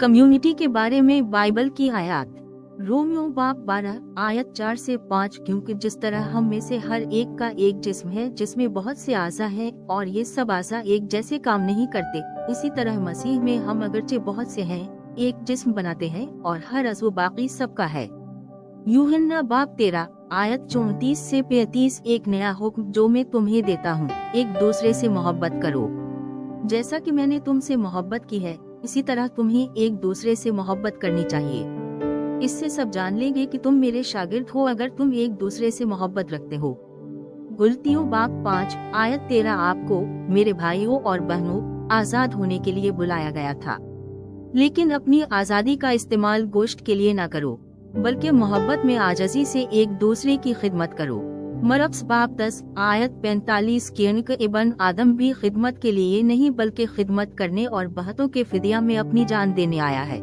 Community के बारे में बाइबल की आयत। रोमियो बाब 12 आयत 4 से 5। क्योंकि जिस तरह हम में से हर एक का एक जिस्म है जिसमें बहुत से आज़ा हैं और ये सब आज़ा एक जैसे काम नहीं करते, इसी तरह मसीह में हम अगरचे बहुत से हैं एक जिस्म बनाते हैं और हर अज़्व बाकी सबका है। यूहन्ना बाब 13 आयत 34 से 35। एक नया हुक्म जो मैं तुम्हें देता हूँ, एक दूसरे से मोहब्बत करो। जैसा कि मैंने तुमसे मोहब्बत की है इसी तरह तुम्हें एक दूसरे से मोहब्बत करनी चाहिए। इससे सब जान लेंगे कि तुम मेरे शागिर्द हो अगर तुम एक दूसरे से मोहब्बत रखते हो। गुलतियों बाब 5 आयत 13। आपको मेरे भाइयों और बहनों आजाद होने के लिए बुलाया गया था, लेकिन अपनी आजादी का इस्तेमाल गोश्त के लिए न करो बल्कि मोहब्बत में आजज़ी से एक दूसरे की खिदमत करो। मरक्स बाब 10 आयत 45। क्योंकि इब्न आदम भी खिदमत के लिए नहीं बल्कि खिदमत करने और बहुतों के फिदिया में अपनी जान देने आया है।